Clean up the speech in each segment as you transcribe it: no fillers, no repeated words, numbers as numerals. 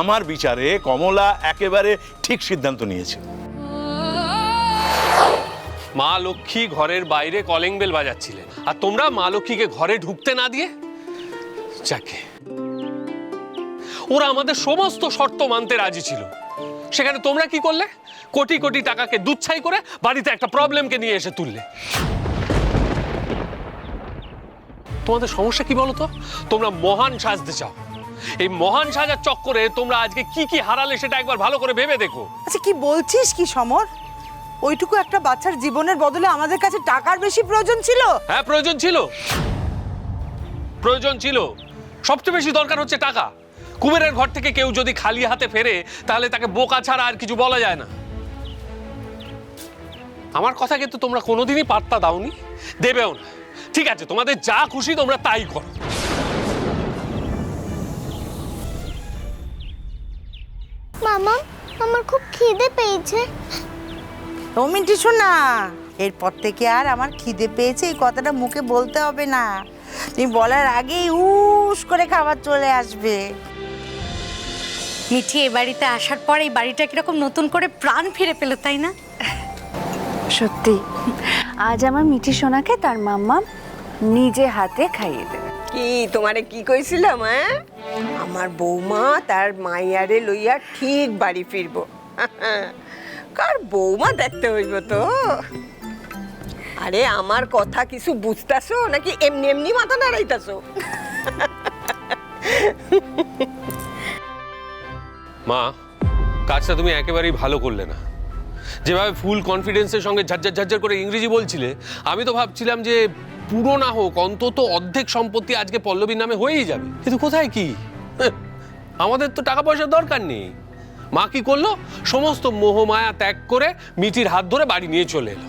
আমার বিচারে কমলা একেবারে ঠিক সিদ্ধান্ত নিয়েছে। মা লক্ষ্মী ঘরের বাইরে কলিং বেল বাজাচ্ছিলেন, আর তোমরা মা লক্ষ্মীকে ঘরে ঢুকতে না দিয়ে যাকে ওরা আমাদের সমস্ত শর্ত মানতে রাজি ছিল, সেখানে তোমরা কি করলে? কোটি কোটি টাকাকে দুচ্ছাই করে বাড়িতে একটা প্রবলেমকে নিয়ে এসে তুললে। তোমাদের সমস্যা কি বলো তো? তোমরা মহান সাজতে চাও। এই মহান সাজার চক্করে তোমরা আজকে কি কি হারালে সেটা একবার ভালো করে ভেবে দেখো। আচ্ছা, কি বলছিস কি সমর? ওইটুকু একটা বাচ্চার জীবনের বদলে আমাদের কাছে টাকার বেশি প্রয়োজন ছিল। হ্যাঁ, প্রয়োজন ছিল, প্রয়োজন ছিল। সবচেয়ে বেশি দরকার হচ্ছে টাকা। কুবেরের ঘর থেকে কেউ যদি খালি হাতে ফেরে তাহলে তাকে বোকা ছাড়া আর কিছু বলা যায় না। আমার কথা কিন্তু তোমরা কোনোদিনই পাত্তা দাওনি, দেবেও না। ঠিক আছে, তোমাদের যা খুশি তোমরা তাই করো। মামা, আমার খুব খিদে পেয়েছে। ও মিন্টি শোনা, এরপর থেকে আর আমার খিদে পেয়েছে এই কথাটা মুখে বলতে হবে না। তুমি বলার আগেই উস করে খাবার চলে আসবে। মিঠি এ বাড়িতে আসার পর এই বাড়িটা কিরকম নতুন করে প্রাণ ফিরে পেল, তাই না? সত্যি, আজ আমার মিঠি সোনাকে তার মাম্মা নিজে হাতে খাইয়ে দেবে। কি তোমারে কি কইছিলাম? হ্যাঁ, আমার বৌমা তার মাইয়ারে লইয়া ঠিক বাড়ি ফিরবো। কার বৌমা দেখতে হইব তো। আরে আমার কথা কিছু বুঝতাছো নাকি এমনি এমনি মাথা নাড়াইতাছো? মা, কাজটা তুমি একেবারেই ভালো করলে না। যেভাবে ফুল কনফিডেন্সের সঙ্গে ঝাজ্জার ঝাজ্জার করে ইংরেজি বলছিলে, আমি তো ভাবছিলাম যে পুরো না হোক অন্তত অর্ধেক সম্পত্তি আজকে পল্লবীর নামে হয়েই যাবে। কিন্তু কোথায় কি, আমাদের তো টাকা পয়সার দরকার নেই। মা কি করলো? সমস্ত মোহমায়া ত্যাগ করে মিঠির হাত ধরে বাড়ি নিয়ে চলে এলো।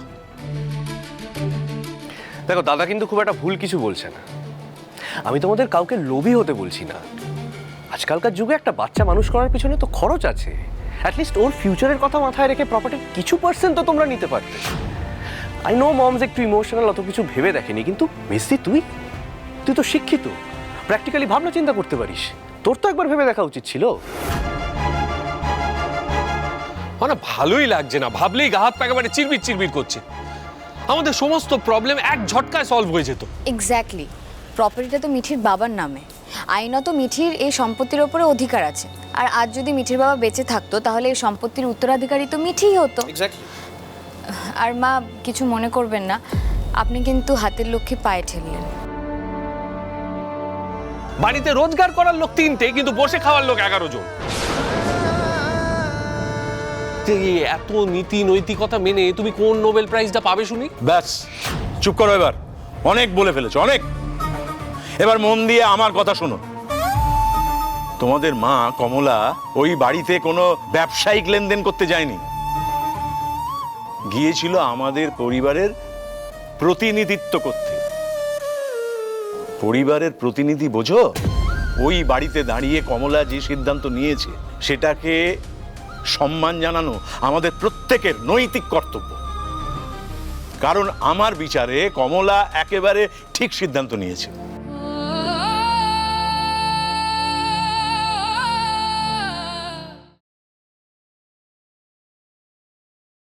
দেখো, দাদা কিন্তু খুব একটা ভুল কিছু বলছে না। আমি তোমাদের কাউকে লোভী হতে বলছি না। আজকালকার যুগে একটা বাচ্চা মানুষ করার পিছনে তো খরচ আছে। অ্যাটলিস্ট ওর ফিউচারের কথা মাথায় রেখে প্রপার্টির কিছু পার্সেন্ট তো তোমরা নিতে পারতে। আই নো মমস একটু ইমোশনাল, অত কিছু ভেবে দেখেনি, কিন্তু মিস্তি তুই তো শিক্ষিত, প্র্যাকটিক্যালি ভাবনা চিন্তা করতে পারিস। তোর তো একবার ভেবে দেখা উচিত ছিল। মানে ভালোই লাগছে না, ভাবলেই গা হাত পা একেবারে চিরবির চিরবির করছে। আমাদের সমস্ত প্রবলেম এক ঝটকায় সলভ হয়ে যেত। এক্স্যাক্টলি, প্রপার্টিটা তো মিঠির বাবার নামে। আইনত মিঠির এই সম্পত্তির ওপরে অধিকার আছে। আর আজ যদি মিঠির বাবা বেঁচে থাকতো তাহলে এই সম্পত্তির উত্তরাধিকারী তো মিঠিই হতো। আর মা, কিছু মনে করবেন না, আপনি কিন্তু হাতের লক্ষ্মী পায়ে ঠেললেন। বাড়িতে রোজগার করার লোক 3টে, কিন্তু বসে খাওয়ার লোক 11 জন। এত নীতি নৈতিকতা মেনে তুমি কোন নোবেল প্রাইজটা পাবে শুনি? ব্যাস, চুপ করো এবার। অনেক বলে ফেলেছো, অনেক। এবার মন দিয়ে আমার কথা শোনো। তোমাদের মা কমলা ওই বাড়িতে কোনো ব্যবসায়িক লেনদেন করতে যায়নি, গিয়েছিল আমাদের পরিবারের প্রতিনিধিত্ব করতে। পরিবারের প্রতিনিধি বোঝো? ওই বাড়িতে দাঁড়িয়ে কমলা যে সিদ্ধান্ত নিয়েছে সেটাকে সম্মান জানানো আমাদের প্রত্যেকের নৈতিক কর্তব্য। কারণ আমার বিচারে কমলা একেবারে ঠিক সিদ্ধান্ত নিয়েছে।